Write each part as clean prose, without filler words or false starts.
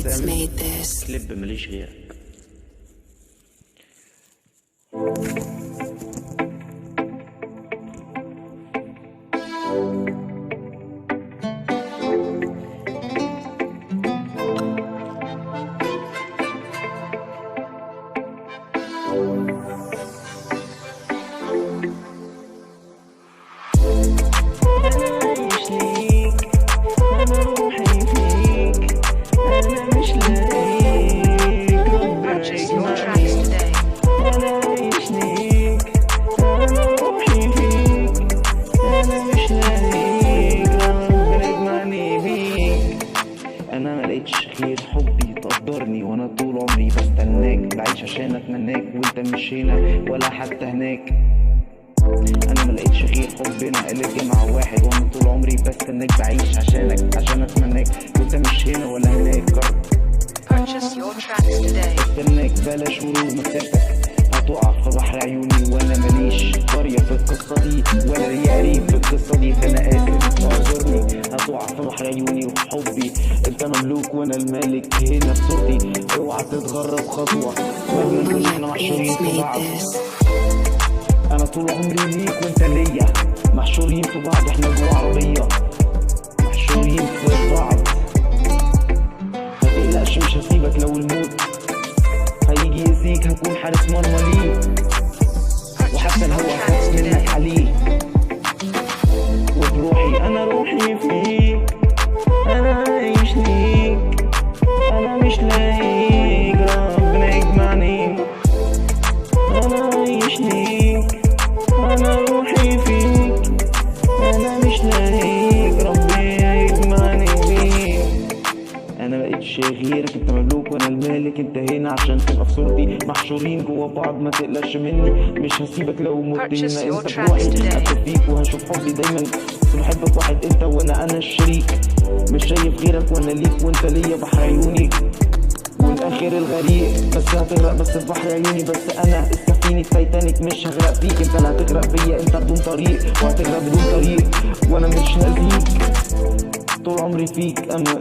بسام. كليب ماليش غيرك. انا ملقتش غير حبي تقدرني، وانا طول عمري بستناك، بعيش عشان اتمناك وانت مش هنا ولا حتى هناك. انا ملقتش غير حبنا اللي جمع واحد، وانا طول عمري بستناك، بعيش عشانك عشان اتمناك وانت مش هنا ولا هناك. بستناك بلاش غرور مسيرتك، هتقع في بحر عيوني وانا ماليش قرية في القصة دي ولا ليا قريب في القصة دي، فانا اسف اعذرني. هتقع في بحر عيوني وحبي، انت مملوك وانا المالك هنا في صورتي، اوعى تتغرب خطوة مهما كنا احنا محشورين في بعض. انا طول عمري ليك وانت ليا، محشورين في بعض، احنا جوا عربية محشورين في بعض. متقلقش مش هسيبك لو الموت هيجي يأذيك، هكون حارس مرمى ليه، وحتى الهوا خاف منك عليه. وبروحي انا روحي فيك، انا عايش ليك، انا مش لاقيك، ربنا يجمعني. انا عايش ليك، انا روحي فيك، انا مش لاقيك، ربنا يجمعني بيك. انا مبقتش غيرك، انت مملوك وانا المالك، انت هنا عشان تبقى في صورتي، محشورين جوا بعض ما تقلقش مني، مش هسيبك لو مت هنا. انت بروحي هكتب فيك وهشوف حبي دايما، بس بحبك واحد انت وانا الشريك، مش شايف غيرك وانا ليك وانت ليا بحر عيوني والاخر الغريق. بس هتغرق بس في بحر عيوني، بس انا السفينة تايتانيك مش هغرق فيك، انت اللي هتغرق فيا، انت بدون طريق وهتغرق بدون طريق، وانا مش هأذيك طول عمري فيك، انا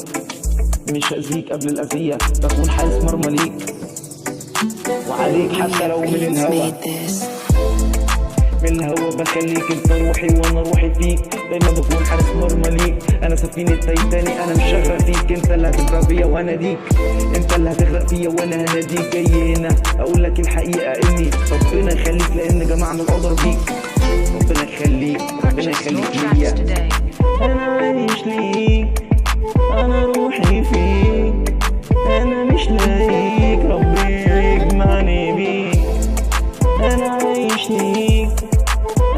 مش هأذيك قبل الأذية، بكون حارس مرمى ليك وعليك حتى لو من الهوا. من الهوا بخليك انت روحي وانا روحي فيك، دايما بكون حارس مرمى ليك. انا سفينة تايتاني، انا مش هغرق فيك، انت اللي هتغرق فيا وانا ديك، انت اللي هتغرق فيا وانا هناديك. جاي هنا اقول لك الحقيقة اني ربنا يخليك، لان جمعنا القدر بيك. ربنا يخليك، ربنا يخليك ليا. انا عايش ليك، انا روحي فيك، انا مش لاقيك، ربنا يجمعني بيك. انا عايش ليك،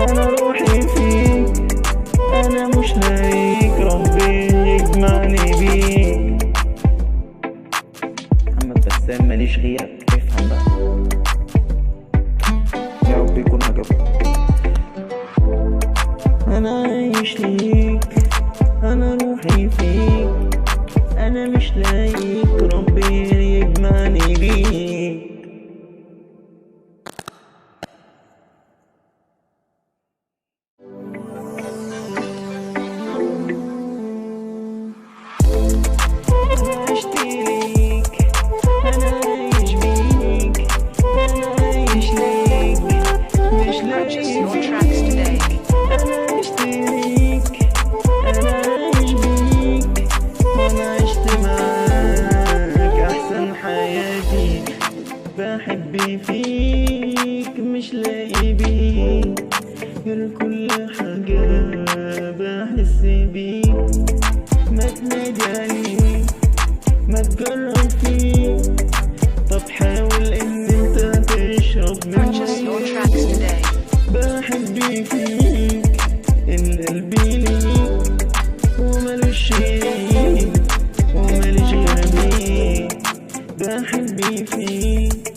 انا روحي فيك، انا مش لاقيك، ربنا يجمعني بيك. محمد بسام ماليش غيرك، افهم بقى، يا رب يكون عجبك. انا عايش ليك، انا روحي فيك، انا مش لاقيك، ربنا يجمعني بيك. انا عشت ليك، انا عايش بيك، انا عايش ليك، مش لاقي فيك. انا عشت ليك، انا عايش بيك، وانا عشت معاك احسن حياتي، بحب فيك مش لاقي بيك غير كل حاجة بحس بيك. ما تنادي عليك، ما تجرب فيك، طب حاول ان انت تشرب مني. بحب فيك القلب ليك، ومالوش شريك وماليش غير. بحب فيك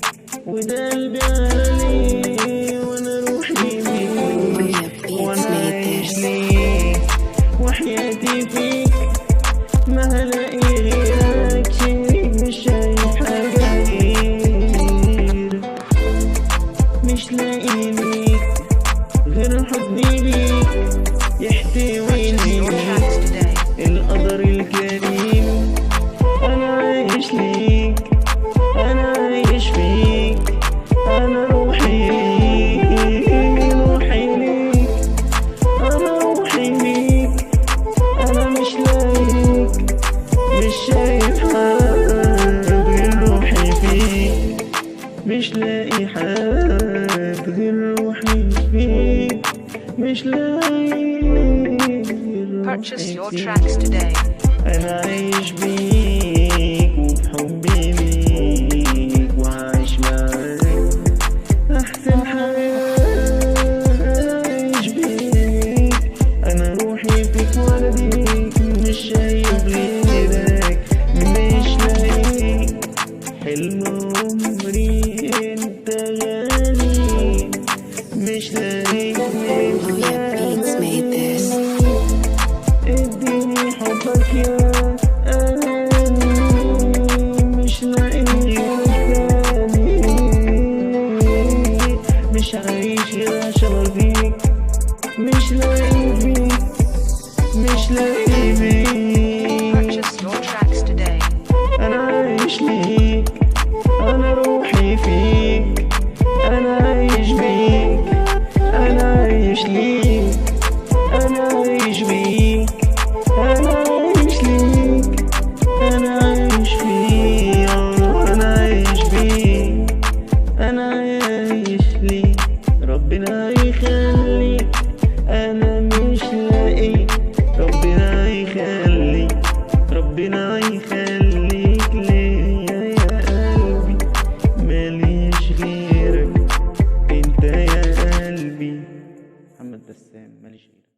وده قلبي عليه، وانا روحي بيك، وانا عايش ليك، وحياتي فيك، ما هلاقي غيرك شريك، مش شايف حاجة غير، مش لاقي ليك غير حضني ليك يحتويني القدر الكريم. انا عايش ليك. فيك مش لاقي Purchase your tracks today. أنا عايش بيك وبحبي ليك وعايش معاك أحسن حياة. أنا عايش بيك، أنا روحي فيك وأنا بيك، مش شايف غيرك مش لاقيك. حلم عمري أنت غالي، مش لاقيك مش لاقيك. اديني حبك يا أناني، مش لاقي غيرك تاني. مش عايش غير عشان أرضيك، مش لاقي فيك مش لاقي فيك. Purchase your tracks today. أنا عايش ليك، أنا روحي فيك، أنا عايش بيك، أنا عايش ليك، أنا عايش بيك، أنا عايش ليك، أنا عايش فيك، أنا عايش بيك، أنا عايش ليك. ربنا يخليك، أنا مش لاقي. ربنا يخليك، ربنا يخليك ليا يا قلبي، ماليش غيرك انت يا قلبي. محمد بسام، ماليش غيرك.